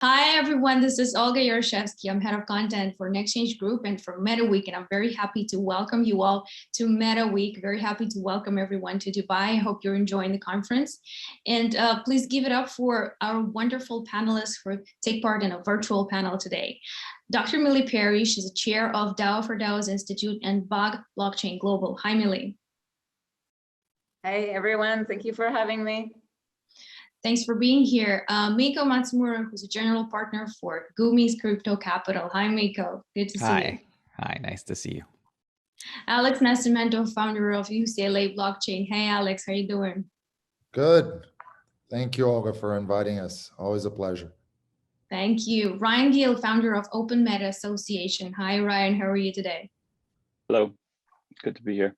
Hi, everyone. This is Olga Yaroshevsky. I'm head of content for Next Change Group and for MetaWeek, and I'm very happy to welcome you all to MetaWeek. Very happy to welcome everyone to Dubai. I hope you're enjoying the conference. And please give it up for our wonderful panelists for take part in a virtual panel today. Dr. Millie Perry, she's the chair of DAO for DAOs Institute and BOG Blockchain Global. Hi, Millie. Hey, everyone. Thank you for having me. Thanks for being here. Miko Matsumura, who's a general partner for Gumi's Crypto Capital. Hi, Miko. Good to see you. Hi, nice to see you. Alex Nascimento, founder of UCLA Blockchain. Hey, Alex, how you doing? Good. Thank you, Olga, for inviting us. Always a pleasure. Thank you. Ryan Gill, founder of Open Meta Association. Hi, Ryan. How are you today? Hello. Good to be here.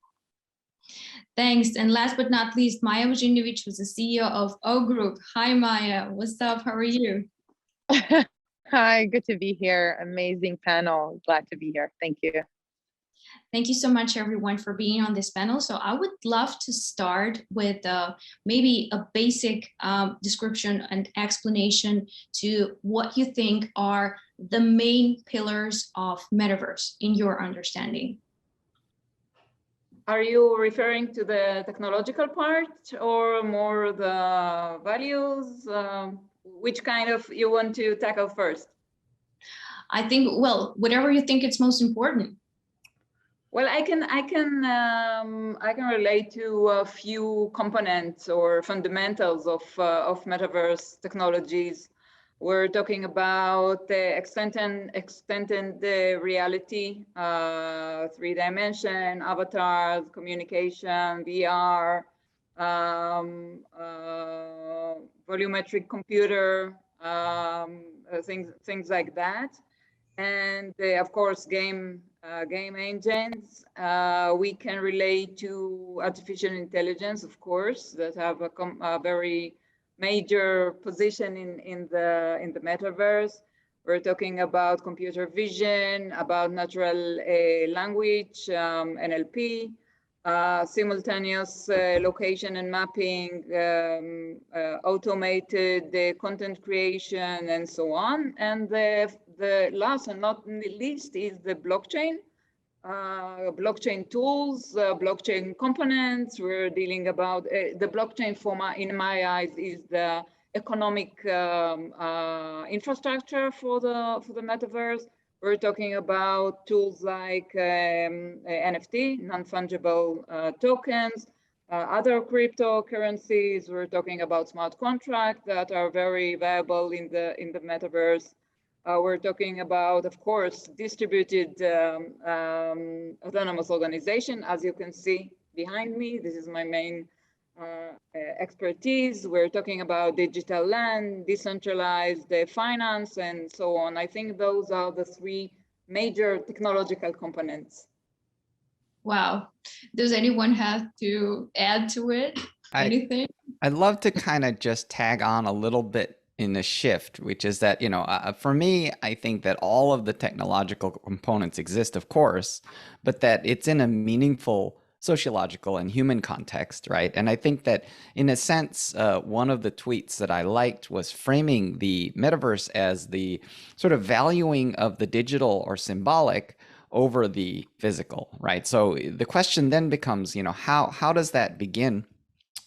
Thanks. And last but not least, Maja Vujinovic, who's the CEO of OGroup. Hi, Maja. What's up? How are you? Hi, good to be here. Amazing panel. Glad to be here. Thank you. Thank you so much, everyone, for being on this panel. So I would love to start with maybe a basic description and explanation to what you think are the main pillars of Metaverse in your understanding. Are you referring to the technological part or more the values? Which kind of you want to tackle first? I think, well, whatever you think it's most important. Well, I can relate to a few components or fundamentals of metaverse technologies. We're talking about the extended reality, 3D, avatars, communication, VR, volumetric computer, things like that, and of course game engines. We can relate to artificial intelligence, of course, that have a very major position in the metaverse. We're talking about computer vision, about natural language, NLP, simultaneous location and mapping, automated content creation, and so on. And the last and not least is the blockchain. Blockchain tools, blockchain components. We're dealing about the blockchain format. In my eyes, is the economic infrastructure for the metaverse. We're talking about tools like NFT, non-fungible tokens, other cryptocurrencies. We're talking about smart contracts that are very viable in the metaverse. We're talking about, of course, distributed autonomous organization. As you can see behind me, this is my main expertise. We're talking about digital land, decentralized finance, and so on. I think those are the three major technological components. Wow. Does anyone have to add to it? Anything? I'd love to kind of just tag on a little bit in the shift, which is that, for me, I think that all of the technological components exist, of course, but that it's in a meaningful sociological and human context, right? And I think that in a sense, one of the tweets that I liked was framing the metaverse as the sort of valuing of the digital or symbolic over the physical, right? So the question then becomes, how does that begin?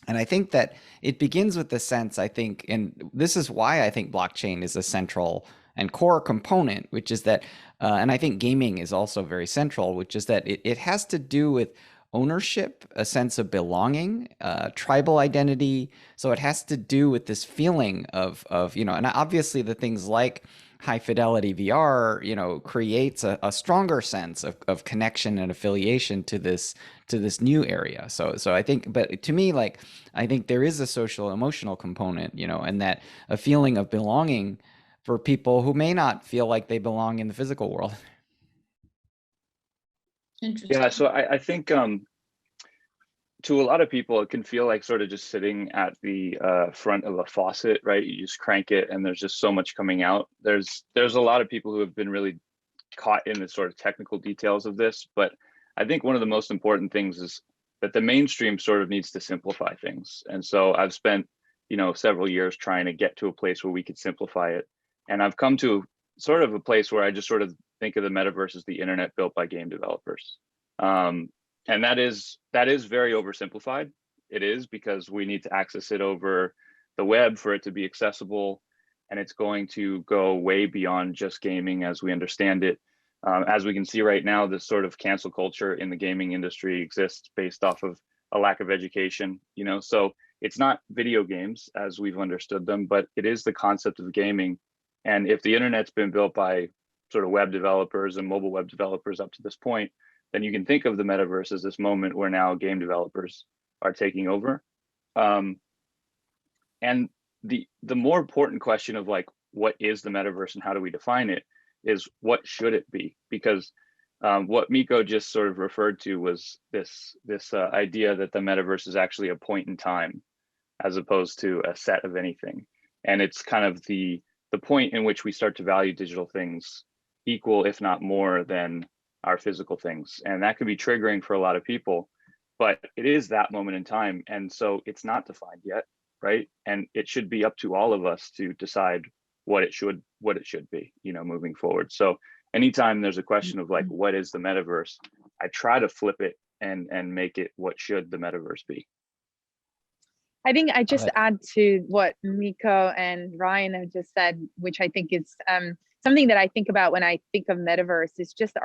And I think that it begins with the sense, I think, and this is why I think blockchain is a central and core component, which is that, and I think gaming is also very central, which is that it has to do with ownership, a sense of belonging, tribal identity. So it has to do with this feeling of and obviously the things like high fidelity VR, creates a stronger sense of connection and affiliation to this new area. So I think, but to me, I think there is a social emotional component, and that a feeling of belonging for people who may not feel like they belong in the physical world. Interesting. Yeah, so I think to a lot of people, it can feel like sort of just sitting at the front of a faucet, right? You just crank it and there's just so much coming out. There's a lot of people who have been really caught in the sort of technical details of this, but I think one of the most important things is that the mainstream sort of needs to simplify things. And so I've spent, several years trying to get to a place where we could simplify it. And I've come to sort of a place where I just sort of think of the metaverse as the internet built by game developers. And that is very oversimplified. It is, because we need to access it over the web for it to be accessible. And it's going to go way beyond just gaming as we understand it. As we can see right now, this sort of cancel culture in the gaming industry exists based off of a lack of education, you know? So it's not video games as we've understood them, but it is the concept of gaming. And if the internet's been built by sort of web developers and mobile web developers up to this point, then you can think of the metaverse as this moment where now game developers are taking over. And the more important question of like, what is the metaverse and how do we define it, is what should it be? Because what Miko just sort of referred to was this idea that the metaverse is actually a point in time as opposed to a set of anything. And it's kind of the point in which we start to value digital things equal, if not more, than our physical things. And that can be triggering for a lot of people, but it is that moment in time. And so it's not defined yet, right? And it should be up to all of us to decide what it should be, you know, moving forward. So anytime there's a question of like, what is the metaverse, I try to flip it and make it, what should the metaverse be? I think I just add to what Miko and Ryan have just said, which I think is something that I think about when I think of metaverse, is just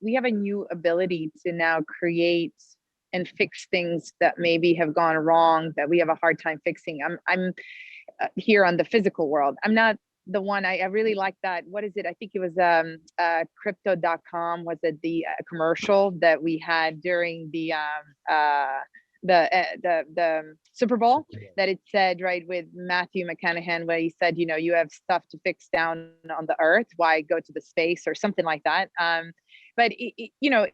we have a new ability to now create and fix things that maybe have gone wrong, that we have a hard time fixing. I'm here on the physical world. I'm not the one, I really like that. What is it? I think it was crypto.com. Was it the commercial that we had during the Super Bowl, that it said, right, with Matthew McConaughey, where he said, you know, you have stuff to fix down on the earth, why go to the space, or something like that. But you know,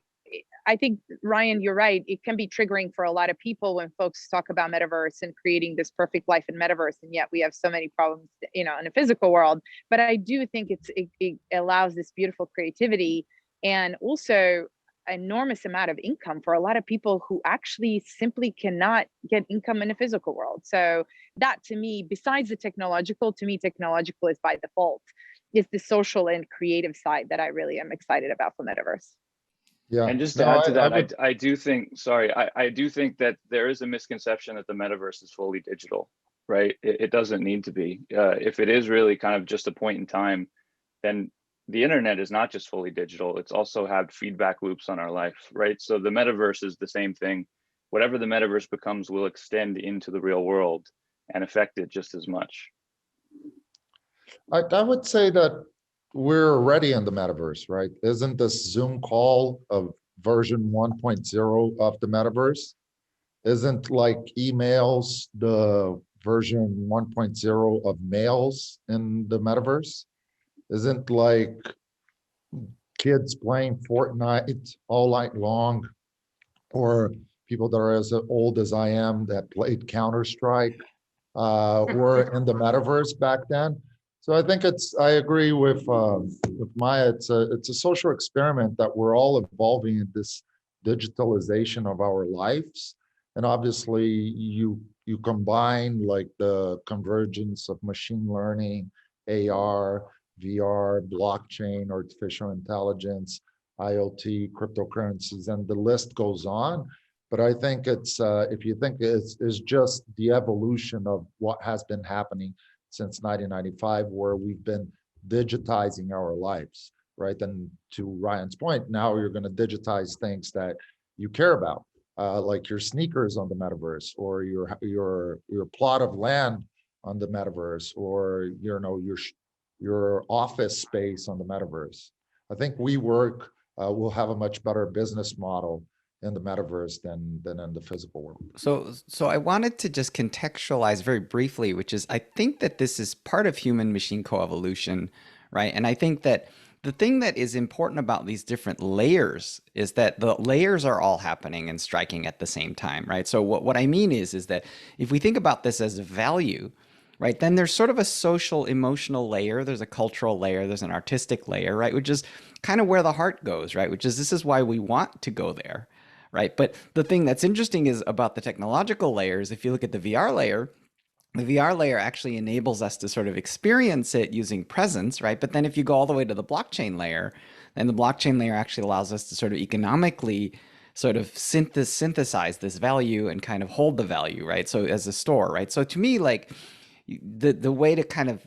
I think, Ryan, you're right. It can be triggering for a lot of people when folks talk about metaverse and creating this perfect life in metaverse, and yet we have so many problems, you know, in the physical world. But I do think it allows this beautiful creativity, and also enormous amount of income for a lot of people who actually simply cannot get income in the physical world. So that, to me, besides the technological, to me, technological is by default, is the social and creative side that I really am excited about for metaverse. Yeah. And just to add to that, I do think, sorry, I do think that there is a misconception that the metaverse is fully digital, right? It doesn't need to be. If it is really kind of just a point in time, then the internet is not just fully digital, it's also had feedback loops on our life, right? So the metaverse is the same thing. Whatever the metaverse becomes will extend into the real world and affect it just as much. I would say that we're already in the metaverse, right? Isn't this Zoom call of version 1.0 of the metaverse? Isn't like emails the version 1.0 of mails in the metaverse? Isn't like kids playing Fortnite all night long, or people that are as old as I am that played Counter-Strike were in the metaverse back then? So I think I agree with Maja. It's a social experiment that we're all evolving in this digitalization of our lives. And obviously you combine like the convergence of machine learning, AR, VR, blockchain, artificial intelligence, IoT, cryptocurrencies, and the list goes on. But I think it's, if you think it's just the evolution of what has been happening since 1995, where we've been digitizing our lives, right? And to Ryan's point, now you're going to digitize things that you care about, like your sneakers on the metaverse, or your plot of land on the metaverse, or you know your office space on the metaverse. I think WeWork will have a much better business model in the metaverse than in the physical world. So I wanted to just contextualize very briefly, which is I think that this is part of human machine coevolution, right? And I think that the thing that is important about these different layers is that the layers are all happening and striking at the same time, right? So what I mean is that if we think about this as a value, right, then there's sort of a social emotional layer, there's a cultural layer, there's an artistic layer, right, which is kind of where the heart goes, right, which is this is why we want to go there, right? But the thing that's interesting is about the technological layers, if you look at the VR layer, the VR layer actually enables us to sort of experience it using presence, right? But then if you go all the way to the blockchain layer, then the blockchain layer actually allows us to sort of economically sort of synthesize this value and kind of hold the value, right? So as a store, right? So to me, like the way to kind of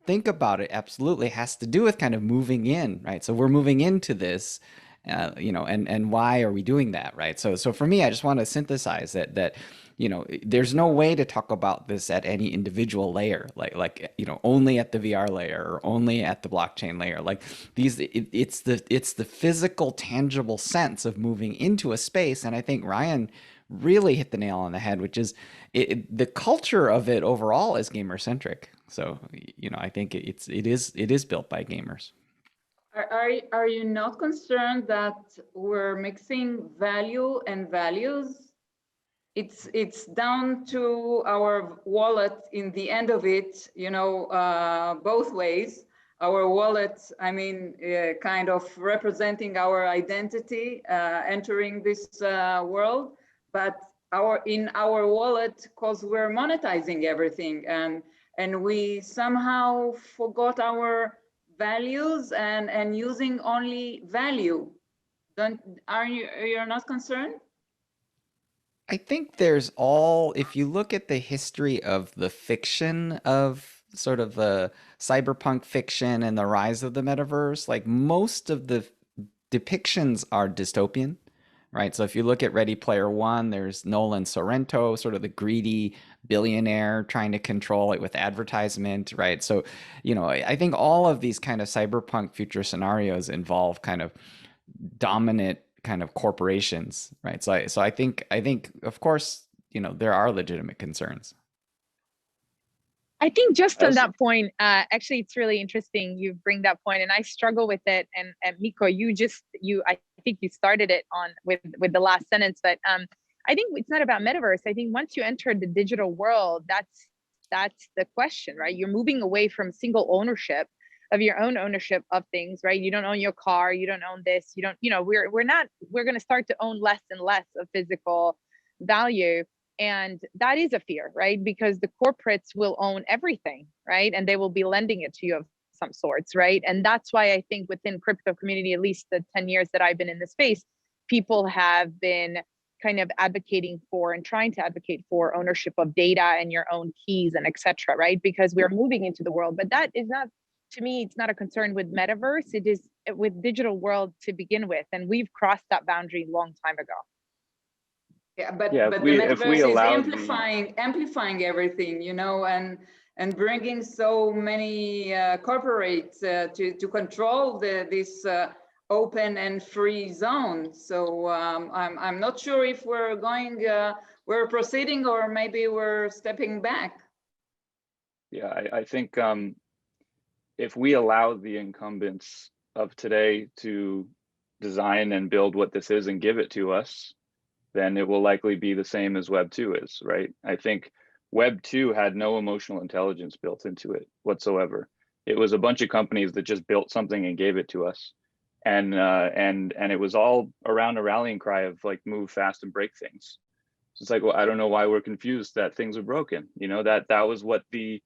think about it absolutely has to do with kind of moving in, right? So we're moving into this, you know, and why are we doing that, right? So for me, I just want to synthesize that you know, there's no way to talk about this at any individual layer, like you know, only at the VR layer or only at the blockchain layer. Like these, it's the physical, tangible sense of moving into a space, and I think Ryan really hit the nail on the head, which is the culture of it overall is gamer centric. So you know, I think it is built by gamers. Are you not concerned that we're mixing value and values? It's down to our wallet in the end of it, you know, both ways. Our wallet, I mean, kind of representing our identity, entering this world, but in our wallet, because we're monetizing everything, and we somehow forgot our values and using only value. You're not concerned? I think if you look at the history of the fiction of sort of the cyberpunk fiction and the rise of the metaverse, like most of the depictions are dystopian, right? So if you look at Ready Player One, there's Nolan Sorrento, sort of the greedy billionaire trying to control it with advertisement, right? So, you know, I think all of these kind of cyberpunk future scenarios involve kind of dominant kind of corporations, right? So I think of course, you know, there are legitimate concerns. I think just on that point, actually, it's really interesting you bring that point, and I struggle with it. And Miko, I think you started it on with the last sentence, but I think it's not about metaverse. I think once you enter the digital world, that's the question, right? You're moving away from single ownership of your own ownership of things, right? You don't own your car, you don't own this, you don't, you know, we're going to start to own less and less of physical value. And that is a fear, right? Because the corporates will own everything, right? And they will be lending it to you of some sorts, right? And that's why I think within crypto community, at least the 10 years that I've been in the space, people have been kind of advocating for and trying to advocate for ownership of data and your own keys and etc., right? Because we're moving into the world, but that is not, to me, it's not a concern with metaverse. It is with digital world to begin with. And we've crossed that boundary a long time ago. Yeah, but the metaverse is amplifying everything, you know, and bringing so many corporates to control this open and free zone. So I'm not sure if we're proceeding or maybe we're stepping back. Yeah, I think if we allow the incumbents of today to design and build what this is and give it to us, then it will likely be the same as Web 2 is, right? I think Web 2 had no emotional intelligence built into it whatsoever. It was a bunch of companies that just built something and gave it to us. And it was all around a rallying cry of like, move fast and break things. So it's like, well, I don't know why we're confused that things are broken. You know, that was what the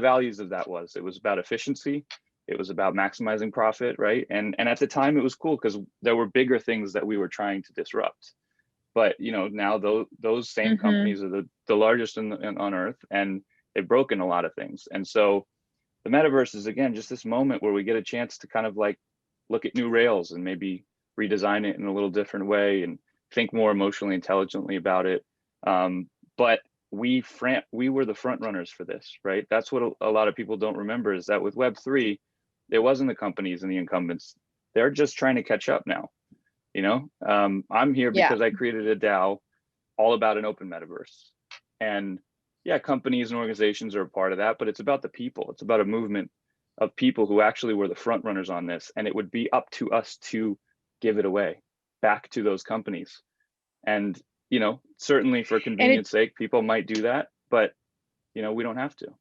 values of that was. It was about efficiency. It was about maximizing profit, right? And at the time it was cool because there were bigger things that we were trying to disrupt. But you know, now those same companies are the largest on Earth, and they've broken a lot of things. And so the metaverse is, again, just this moment where we get a chance to kind of like look at new rails and maybe redesign it in a little different way and think more emotionally intelligently about it. But we were the front runners for this, right? That's what a lot of people don't remember, is that with Web3, it wasn't the companies and the incumbents. They're just trying to catch up now. You know, I'm here because I created a DAO all about an open metaverse. And yeah, companies and organizations are a part of that, but it's about the people. It's about a movement of people who actually were the front runners on this. And it would be up to us to give it away back to those companies. And, you know, certainly for convenience sake, people might do that, but, you know, we don't have to.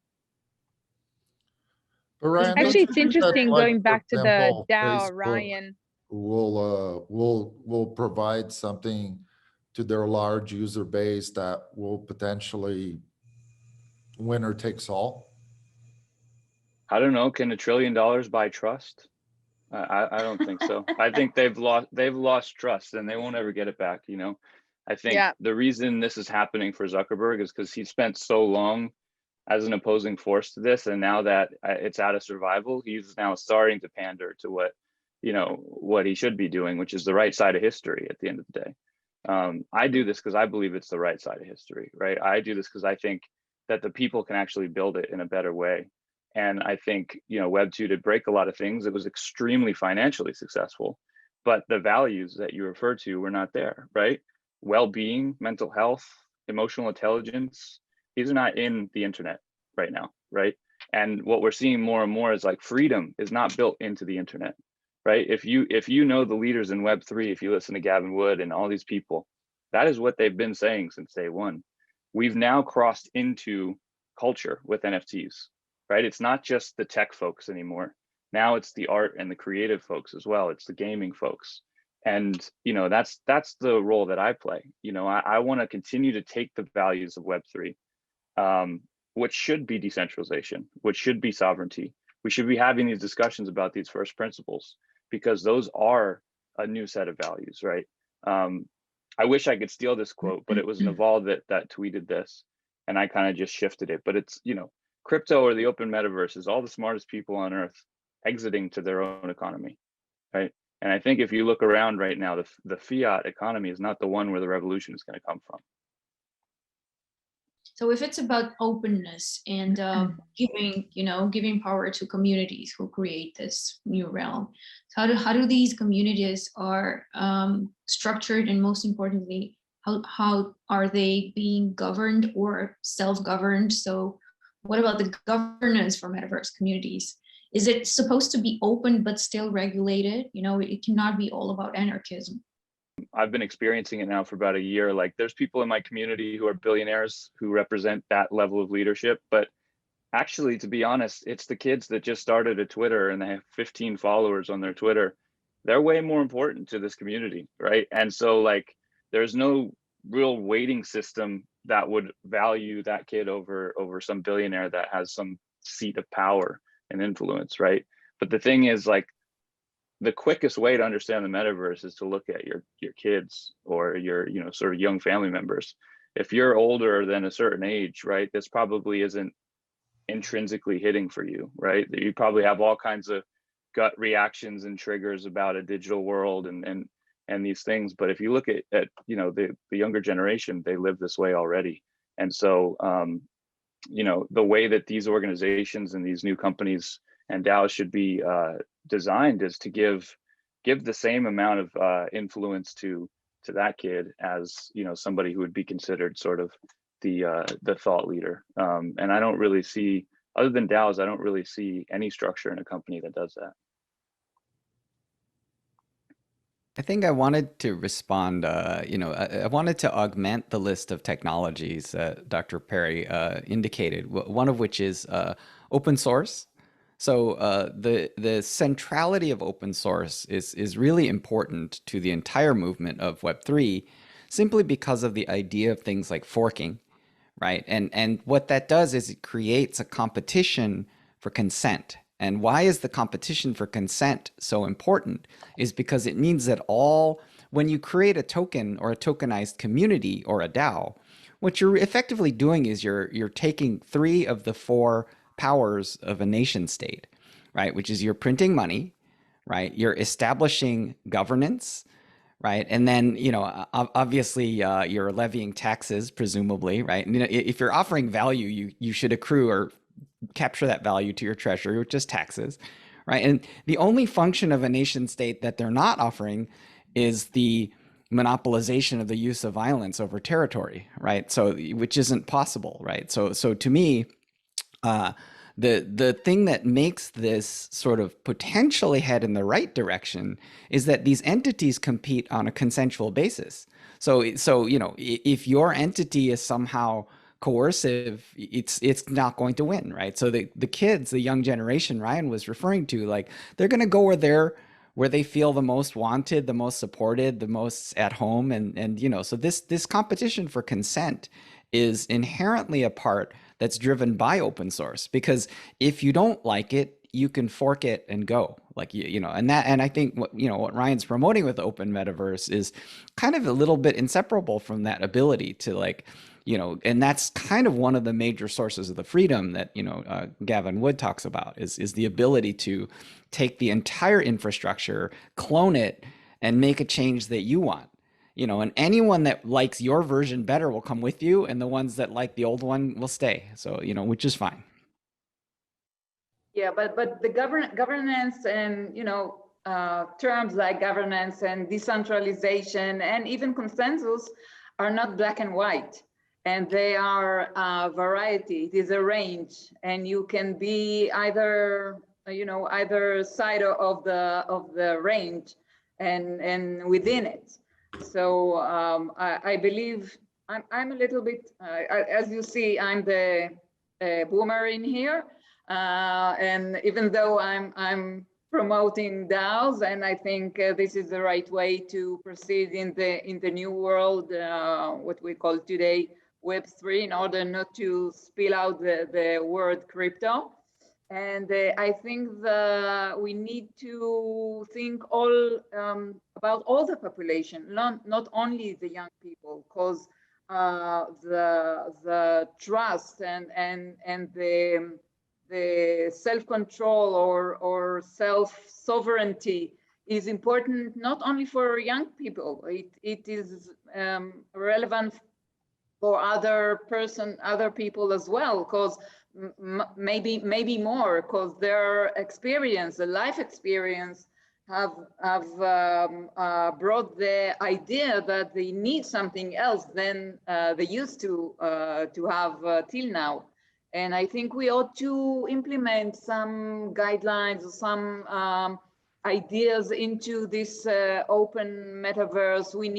Ryan, actually, it's interesting going back to the DAO, Facebook Ryan. will provide something to their large user base that will potentially winner takes all? I don't know. Can $1 trillion buy trust? I don't think so. I think they've lost trust and they won't ever get it back. You know, I think Yeah. the reason this is happening for Zuckerberg is because he spent so long as an opposing force to this, and now that it's out of survival, he's now starting to pander to what he should be doing, which is the right side of history at the end of the day. I do this because I believe it's the right side of history, right? I do this because I think that the people can actually build it in a better way. And I think, Web2 did break a lot of things. It was extremely financially successful, but the values that you refer to were not there, right? Well-being, mental health, emotional intelligence, these are not in the internet right now, right? And what we're seeing more and more is like freedom is not built into the internet, right? If you know the leaders in Web3, if you listen to Gavin Wood and all these people, that is what they've been saying since day one. We've now crossed into culture with NFTs, right? It's not just the tech folks anymore. Now it's the art and the creative folks as well. It's the gaming folks. And, that's the role that I play. I want to continue to take the values of Web3, which should be decentralization, which should be sovereignty. We should be having these discussions about these first principles because those are a new set of values, right? I wish I could steal this quote, but it was Naval that tweeted this, and I kind of just shifted it. But it's, crypto or the open metaverse is all the smartest people on earth exiting to their own economy, right? And I think if you look around right now, the fiat economy is not the one where the revolution is going to come from. So if it's about openness and giving power to communities who create this new realm, so how do these communities are structured, and most importantly, how are they being governed or self-governed? So what about the governance for metaverse communities? Is it supposed to be open but still regulated? It cannot be all about anarchism. I've been experiencing it now for about a year. Like, there's people in my community who are billionaires who represent that level of leadership. But actually, to be honest, it's the kids that just started a Twitter and they have 15 followers on their Twitter. They're way more important to this community, right? And so, like, there's no real weighting system that would value that kid over some billionaire that has some seat of power and influence, right? But the thing is, like, the quickest way to understand the metaverse is to look at your kids or your sort of young family members. If you're older than a certain age, right, this probably isn't intrinsically hitting for you, right? You probably have all kinds of gut reactions and triggers about a digital world and these things. But if you look at the younger generation, they live this way already. And so the way that these organizations and these new companies and DAOs should be designed is to give the same amount of influence to that kid as somebody who would be considered sort of the thought leader. And I don't really see, other than DAOs, I don't really see any structure in a company that does that. I think I wanted to respond, I wanted to augment the list of technologies Dr. Perry indicated, one of which is open source. So the centrality of open source is really important to the entire movement of Web3, simply because of the idea of things like forking, right? And what that does is it creates a competition for consent. And why is the competition for consent so important? Is because it means that when you create a token or a tokenized community or a DAO, what you're effectively doing is you're taking 3 of the 4 powers of a nation state, right? Which is you're printing money, right? You're establishing governance, right? And then, obviously you're levying taxes, presumably, right? And, if you're offering value, you should accrue or capture that value to your treasury, which is taxes, right? And the only function of a nation state that they're not offering is the monopolization of the use of violence over territory, right? So, which isn't possible, right? So to me, the thing that makes this sort of potentially head in the right direction is that these entities compete on a consensual basis. So if your entity is somehow coercive, it's not going to win, right? So the kids, the young generation Ryan was referring to, like, they're going to go where they feel the most wanted, the most supported, the most at home, and so this competition for consent is inherently a part that's driven by open source, because if you don't like it, you can fork it and go, like, you know, and I think what Ryan's promoting with open metaverse is kind of a little bit inseparable from that ability to, like, you know, and that's kind of one of the major sources of the freedom that, Gavin Wood talks about, is the ability to take the entire infrastructure, clone it, and make a change that you want. And anyone that likes your version better will come with you, and the ones that like the old one will stay. So, which is fine. Yeah, but the governance and terms like governance and decentralization and even consensus are not black and white, and they are a variety. It is a range, and you can be either side of the range and within it. So I believe I'm a little bit, as you see, I'm the boomer in here. And even though I'm promoting DAOs, and I think this is the right way to proceed in the new world, what we call today Web3, in order not to spill out the word crypto. And I think we need to think about all the population, not only the young people, because the trust and the self-control or self-sovereignty is important not only for young people. It is relevant for other people as well, because maybe more, because their experience, the life experience, have brought the idea that they need something else than they used to have till now. And I think we ought to implement some guidelines, some ideas into this open metaverse. We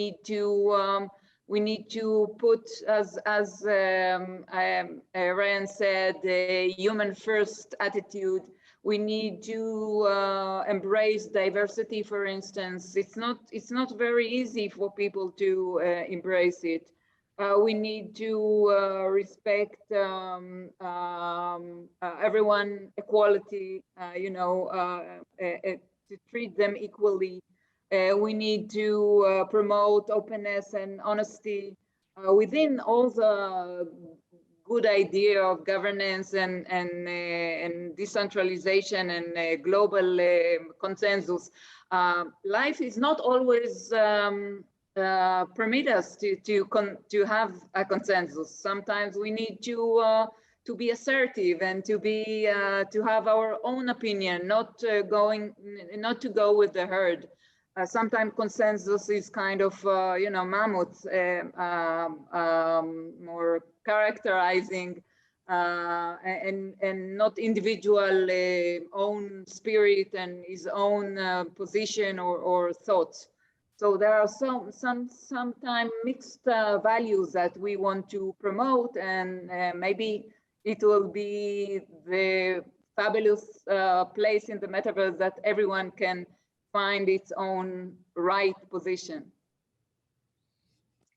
need to put, as Ryan said, a human first attitude. We need to embrace diversity, for instance. It's not very easy for people to embrace it. We need to respect everyone equality, to treat them equally. We need to promote openness and honesty within all the good idea of governance and decentralization and global consensus. Life is not always permit us to have a consensus. Sometimes we need to be assertive and to have our own opinion, not to go with the herd. Sometimes consensus is kind of mammoth, more characterizing and not individual own spirit and his own position or thoughts. So there are sometimes mixed values that we want to promote, and maybe it will be the fabulous place in the metaverse that everyone can find its own right position.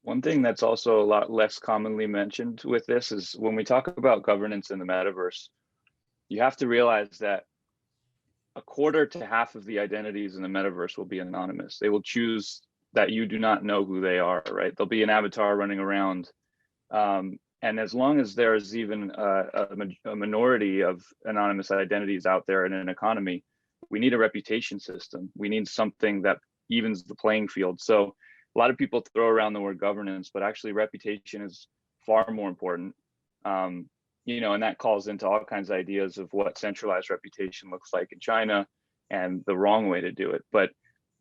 One thing that's also a lot less commonly mentioned with this is when we talk about governance in the metaverse, you have to realize that a quarter to half of the identities in the metaverse will be anonymous. They will choose that you do not know who they are, right? There'll be an avatar running around. And as long as there's even a minority of anonymous identities out there in an economy, we need a reputation system. We need something that evens the playing field. So a lot of people throw around the word governance, but actually reputation is far more important. And that calls into all kinds of ideas of what centralized reputation looks like in China and the wrong way to do it. But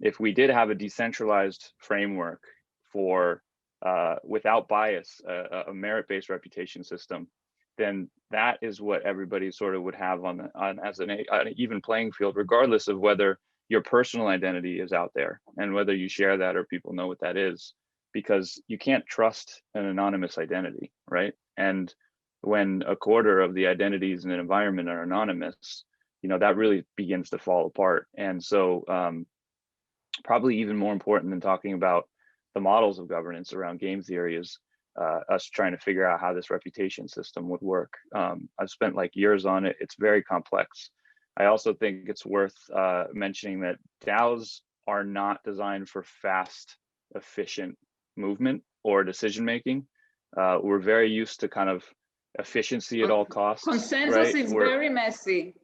if we did have a decentralized framework for without bias, a merit-based reputation system, then that is what everybody sort of would have as an even playing field, regardless of whether your personal identity is out there and whether you share that or people know what that is, because you can't trust an anonymous identity, right? And when a quarter of the identities in an environment are anonymous, that really begins to fall apart. And so probably even more important than talking about the models of governance around game theory is us trying to figure out how this reputation system would work. I've spent like years on it. It's very complex. I also think it's worth mentioning that DAOs are not designed for fast, efficient movement or decision making. We're very used to kind of efficiency at all costs. Consensus right? is very messy.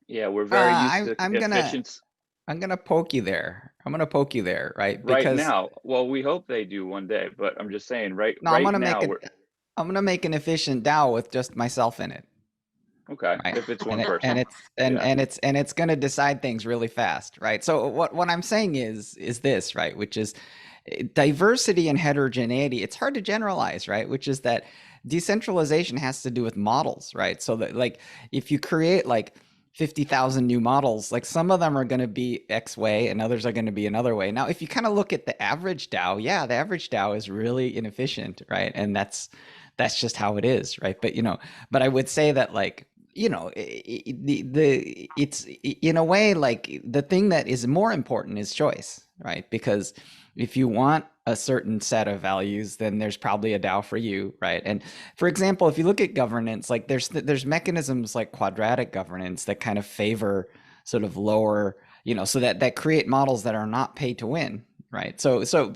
Yeah, we're very used to I'm gonna poke you there. I'm gonna poke you there, right? Right Because now. Well, we hope they do one day, but I'm just saying, right no, I'm gonna now. I'm gonna make an efficient DAO with just myself in it. Okay, Right? if it's one person. And it's gonna decide things really fast, right? So what I'm saying is this, right? Which is diversity and heterogeneity. It's hard to generalize, right? Which is that decentralization has to do with models, right? So that like if you create like 50,000 new models, like some of them are going to be X way and others are going to be another way. Now, if you kind of look at the average DAO, yeah, the average DAO is really inefficient, right? And that's just how it is, right? But but I would say that like, it's in a way like the thing that is more important is choice, right? Because if you want a certain set of values, then there's probably a DAO for you, right? And for example, if you look at governance, like there's mechanisms like quadratic governance that kind of favor sort of lower, so that create models that are not pay to win, right?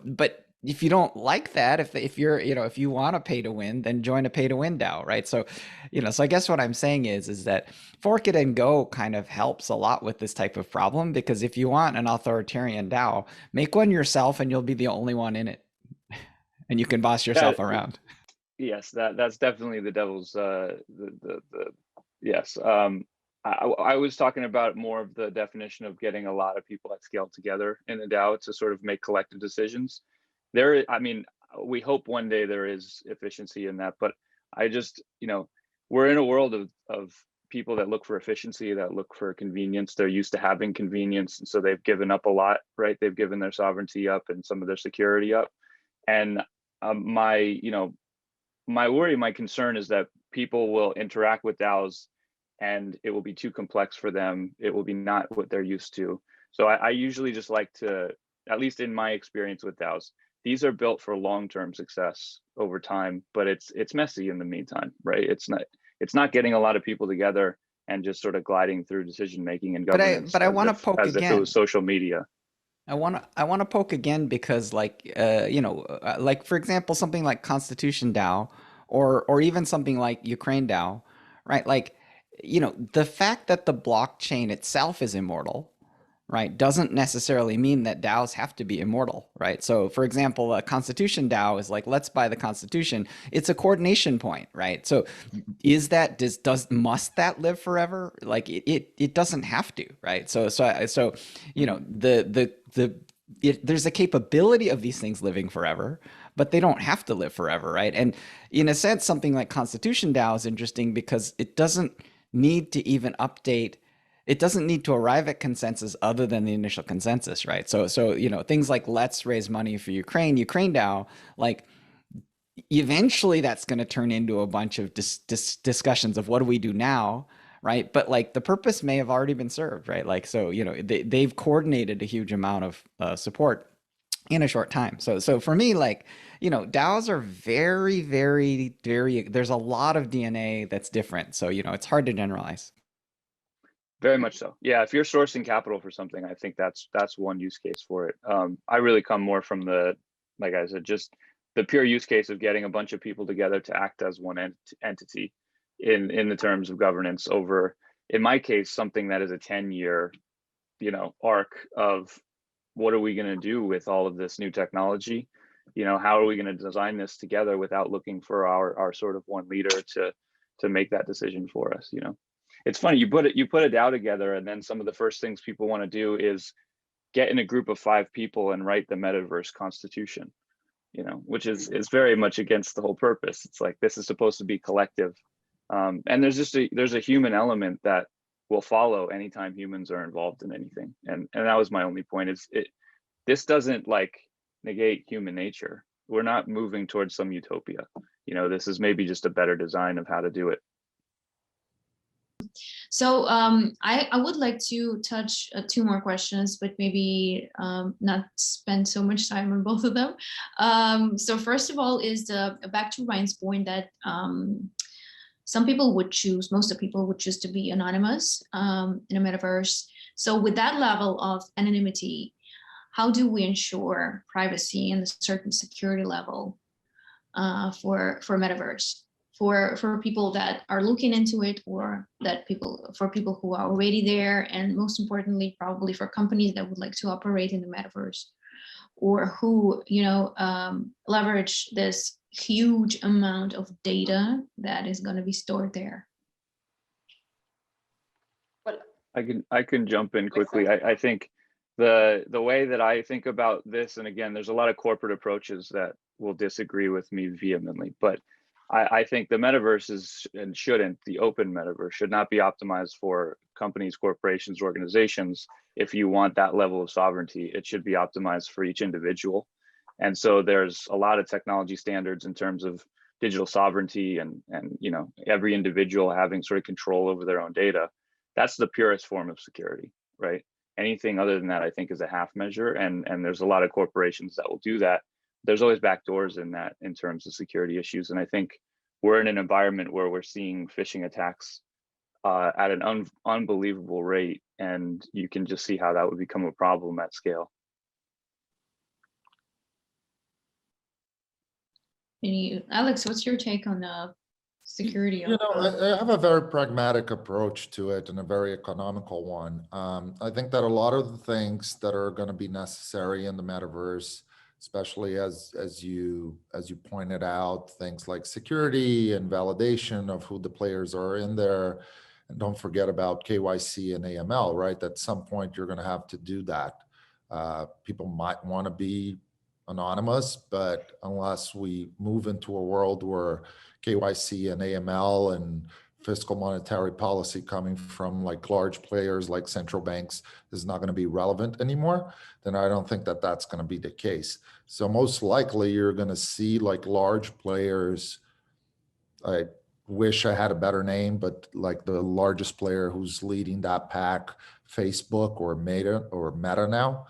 But if you don't like that, if you're, if you want to pay to win, then join a pay to win DAO, right? So, so I guess what I'm saying is that fork it and go kind of helps a lot with this type of problem, because if you want an authoritarian DAO, make one yourself and you'll be the only one in it and you can boss yourself around. Yes, that's definitely the devil's, yes. I was talking about more of the definition of getting a lot of people at scale together in a DAO to sort of make collective decisions. I mean, we hope one day there is efficiency in that, but I just, we're in a world of people that look for efficiency, that look for convenience. They're used to having convenience, and so they've given up a lot, right? They've given their sovereignty up and some of their security up. And my worry, my concern is that people will interact with DAOs and it will be too complex for them. It will be not what they're used to. So I usually just like to, at least in my experience with DAOs, these are built for long-term success over time, but it's messy in the meantime, right? It's not getting a lot of people together and just sort of gliding through decision-making and governance. But I want to poke as again. if it was social media. I want to poke again because like, like for example, something like Constitution DAO or even something like Ukraine DAO, right? Like, the fact that the blockchain itself is immortal, right, doesn't necessarily mean that DAOs have to be immortal, right? So for example, a Constitution DAO is like, let's buy the Constitution. It's a coordination point, right? So must that live forever? Like it doesn't have to, right? So there's a capability of these things living forever, but they don't have to live forever, right? And in a sense, something like Constitution DAO is interesting because it doesn't need to even update. It doesn't need to arrive at consensus other than the initial consensus, right? So things like let's raise money for Ukraine DAO, like eventually that's going to turn into a bunch of discussions of what do we do now, right? But like the purpose may have already been served, right? Like, so, they've coordinated a huge amount of support in a short time. So for me, like, DAOs are very, very, very, there's a lot of DNA that's different. So, it's hard to generalize. Very much so. Yeah, if you're sourcing capital for something, I think that's one use case for it. I really come more from like I said, just the pure use case of getting a bunch of people together to act as one entity in the terms of governance over, in my case, something that is a 10-year, arc of what are we going to do with all of this new technology? How are we going to design this together without looking for our sort of one leader to make that decision for us? It's funny, you put a DAO together, and then some of the first things people want to do is get in a group of 5 people and write the Metaverse Constitution, which is very much against the whole purpose. It's like, this is supposed to be collective. And there's a human element that will follow anytime humans are involved in anything. And that was my only point, is this doesn't like negate human nature. We're not moving towards some utopia. This is maybe just a better design of how to do it. So I would like to touch two more questions, but maybe not spend so much time on both of them. So first of all is back to Ryan's point that some people would choose, most of the people would choose to be anonymous in a metaverse. So with that level of anonymity, how do we ensure privacy and a certain security level for metaverse? For people that are looking into it, or for people who are already there, and most importantly, probably for companies that would like to operate in the metaverse, or who leverage this huge amount of data that is going to be stored there. Well, I can jump in quickly. I think the way that I think about this, and again, there's a lot of corporate approaches that will disagree with me vehemently, but I think the metaverse is, and shouldn't, the open metaverse should not be optimized for companies, corporations, organizations. If you want that level of sovereignty, it should be optimized for each individual. And so there's a lot of technology standards in terms of digital sovereignty and every individual having sort of control over their own data. That's the purest form of security, right? Anything other than that, I think, is a half measure. And there's a lot of corporations that will do that. There's always backdoors in that in terms of security issues. And I think we're in an environment where we're seeing phishing attacks at an unbelievable rate. And you can just see how that would become a problem at scale. Alex, what's your take on security? I have a very pragmatic approach to it and a very economical one. I think that a lot of the things that are going to be necessary in the metaverse, especially as you pointed out, things like security and validation of who the players are in there, and don't forget about KYC and AML, right? At some point, you're going to have to do that. People might want to be anonymous, but unless we move into a world where KYC and AML and fiscal monetary policy coming from like large players like central banks is not going to be relevant anymore, then I don't think that that's going to be the case. So most likely you're going to see like large players, I wish I had a better name, but like the largest player who's leading that pack, Facebook or Meta now,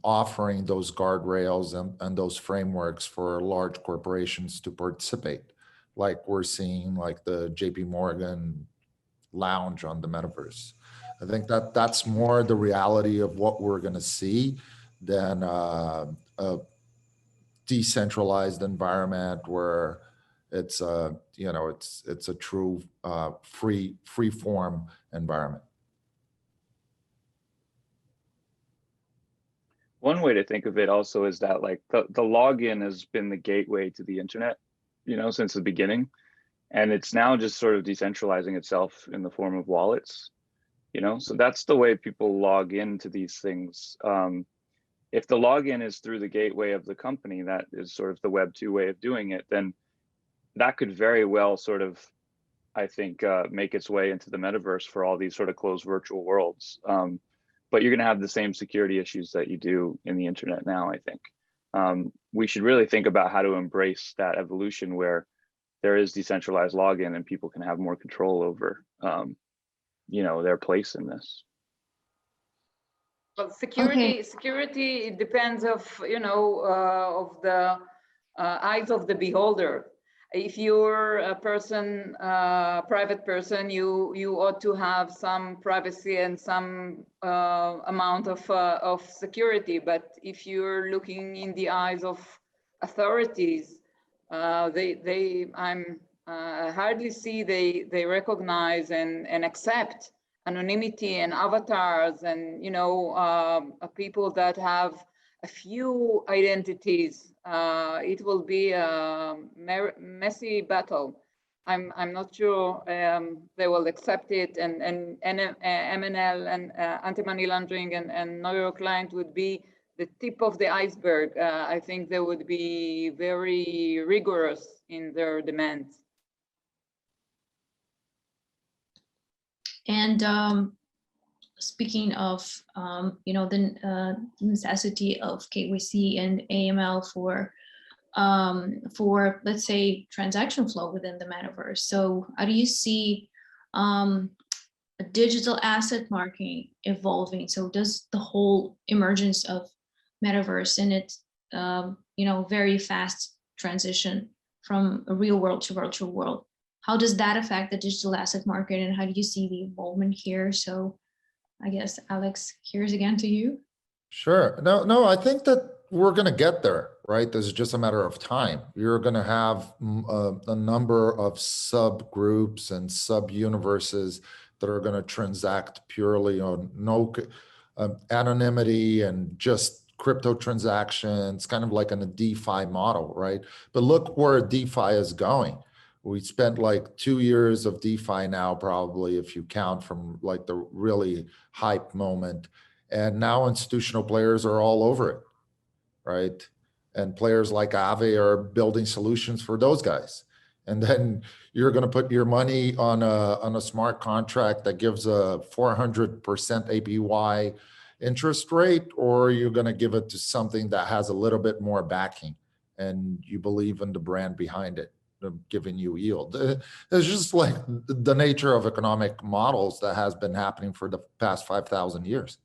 offering those guardrails and those frameworks for large corporations to participate. Like we're seeing like the JP Morgan lounge on the metaverse. I think that that's more the reality of what we're going to see than a decentralized environment where it's it's a true free form environment. One way to think of it also is that like the login has been the gateway to the internet, since the beginning. And it's now just sort of decentralizing itself in the form of wallets, so that's the way people log into these things. If the login is through the gateway of the company, that is sort of the Web 2 way of doing it, then that could very well sort of, I think, make its way into the metaverse for all these sort of closed virtual worlds. But you're going to have the same security issues that you do in the internet now, I think. We should really think about how to embrace that evolution where there is decentralized login and people can have more control over, their place in this. Well, security it depends of of the eyes of the beholder. If you're a person, private person, you ought to have some privacy and some amount of security. But if you're looking in the eyes of authorities, I hardly see they recognize and accept anonymity and avatars and people that have a few identities. It will be a messy battle. I'm not sure they will accept it, and MNL and anti-money laundering and know your client would be the tip of the iceberg. I think they would be very rigorous in their demands. And speaking of, the necessity of KYC and AML for let's say transaction flow within the metaverse. So how do you see a digital asset market evolving? So does the whole emergence of metaverse and its very fast transition from a real world to virtual world, how does that affect the digital asset market, and how do you see the involvement here? So I guess, Alex, here's again to you. Sure. No, I think that we're going to get there, right? This is just a matter of time. You're going to have a number of subgroups and sub-universes that are going to transact purely on no anonymity and just crypto transactions, kind of like in a DeFi model, right? But look where DeFi is going. We spent like 2 years of DeFi now, probably, if you count from like the really hype moment. And now institutional players are all over it, right? And players like Aave are building solutions for those guys. And then you're going to put your money on a smart contract that gives a 400% APY interest rate, or you're going to give it to something that has a little bit more backing and you believe in the brand behind it, giving you yield. It's just like the nature of economic models that has been happening for the past 5,000 years.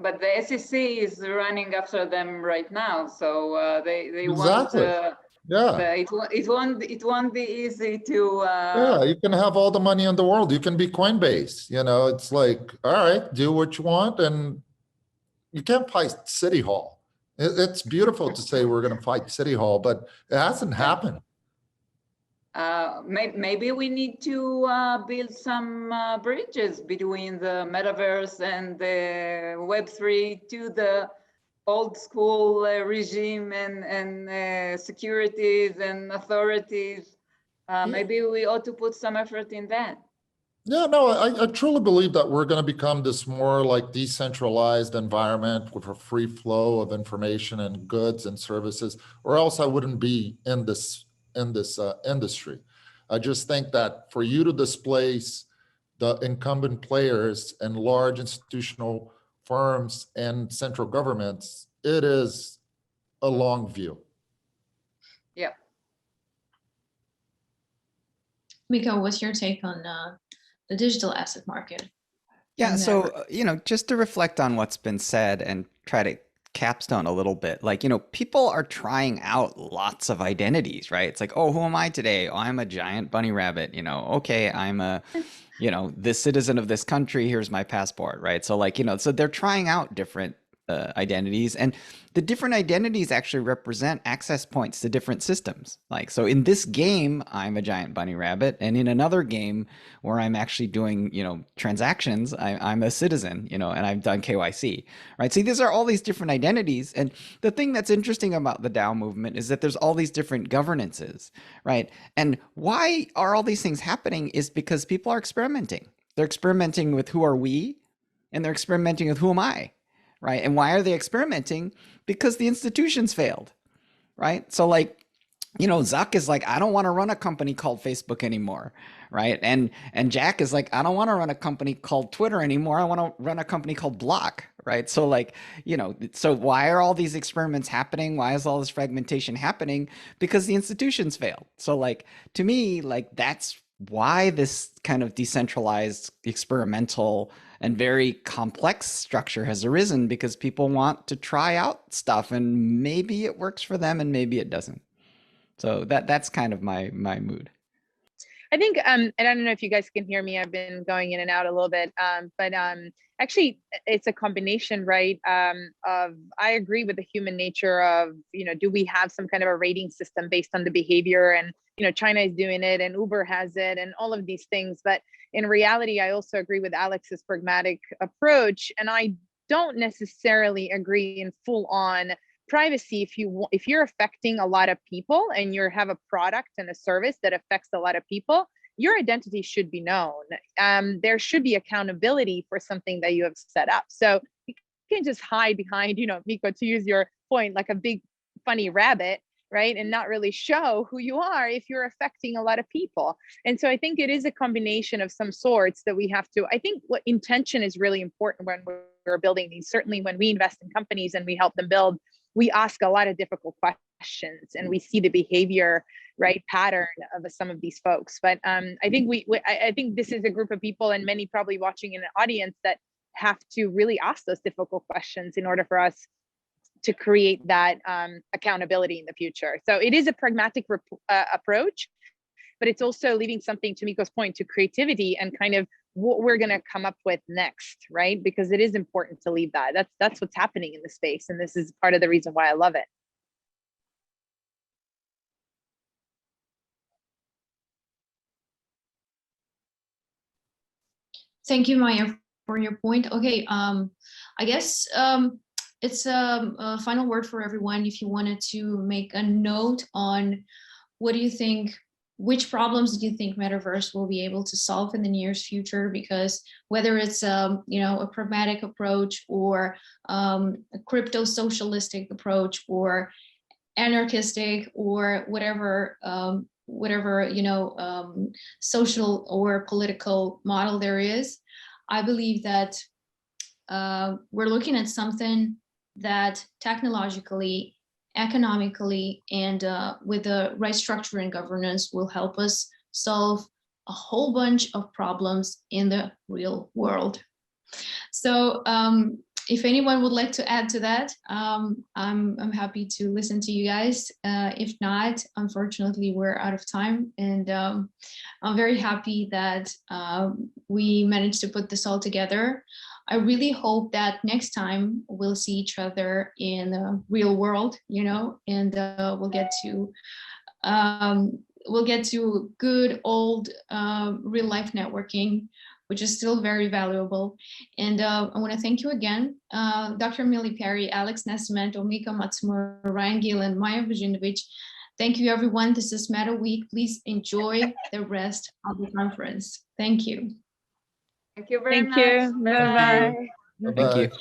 But the SEC is running after them right now, so they Exactly. want. Yeah. It won't be easy to. Yeah, you can have all the money in the world. You can be Coinbase. It's like, all right, do what you want, and you can't fight City Hall. It's beautiful to say we're going to fight City Hall, but it hasn't happened. Maybe we need to build some bridges between the metaverse and the Web3 to the old school regime and securities and authorities. Maybe we ought to put some effort in that. Yeah, no, I truly believe that we're going to become this more like decentralized environment with a free flow of information and goods and services, or else I wouldn't be in this industry. I just think that for you to displace the incumbent players and large institutional firms and central governments, it is a long view. Yeah. Miko, what's your take on the digital asset market? Yeah, so, just to reflect on what's been said and try to capstone a little bit, people are trying out lots of identities, right? It's like, oh, who am I today? Oh, I'm a giant bunny rabbit, okay, I'm a, this citizen of this country, here's my passport, right? So so they're trying out different identities, and the different identities actually represent access points to different systems. So in this game, I'm a giant bunny rabbit, and in another game where I'm actually doing, transactions, I'm a citizen, and I've done KYC, right? See, these are all these different identities, and the thing that's interesting about the DAO movement is that there's all these different governances, right? And why are all these things happening is because people are experimenting. They're experimenting with who are we, and they're experimenting with who am I. Right. And why are they experimenting? Because the institutions failed. Right. So Zuck is like, I don't want to run a company called Facebook anymore. Right. And Jack is like, I don't want to run a company called Twitter anymore. I want to run a company called Block. Right. So so why are all these experiments happening? Why is all this fragmentation happening? Because the institutions failed. So to me, that's why this kind of decentralized, experimental, and very complex structure has arisen, because people want to try out stuff, and maybe it works for them and maybe it doesn't. So that's kind of my mood. I think, and I don't know if you guys can hear me, I've been going in and out a little bit, but actually it's a combination, right? Of, I agree with the human nature of, do we have some kind of a rating system based on the behavior? And, China is doing it and Uber has it and all of these things. But in reality, I also agree with Alex's pragmatic approach. And I don't necessarily agree in full on privacy. If you're affecting a lot of people and you have a product and a service that affects a lot of people, your identity should be known. There should be accountability for something that you have set up. So you can't just hide behind, Miko, to use your point, like a big funny rabbit, right? And not really show who you are if you're affecting a lot of people. And so I think it is a combination of some sorts that we have to, I think what intention is really important when we're building these. Certainly when we invest in companies and we help them build we ask a lot of difficult questions and we see the behavior, right, pattern of some of these folks. But I think I think this is a group of people, and many probably watching in an audience, that have to really ask those difficult questions in order for us to create that accountability in the future. So it is a pragmatic approach, but it's also leaving something, to Miko's point, to creativity and kind of what we're going to come up with next, right? Because it is important to leave that. That's what's happening in the space, and this is part of the reason why I love it. Thank you, Maya, for your point. Okay, I guess it's a final word for everyone. If you wanted to make a note on what do you think, which problems do you think Metaverse will be able to solve in the near future? Because whether it's a pragmatic approach or a crypto socialistic approach or anarchistic or whatever social or political model there is, I believe that we're looking at something that technologically, economically, and with the right structure and governance will help us solve a whole bunch of problems in the real world. So if anyone would like to add to that, I'm happy to listen to you guys. If not, unfortunately, we're out of time, and I'm very happy that we managed to put this all together. I really hope that next time we'll see each other in the real world, and we'll get to good old real life networking, which is still very valuable. And I want to thank you again, Dr. Millie Perry, Alex Nascimento, Miko Matsumura, Ryan Gill, and Maja Vujinovic. Thank you, everyone. This is MetaWeek. Please enjoy the rest of the conference. Thank you. Thank you very much. Thank you. Bye-bye. Thank you.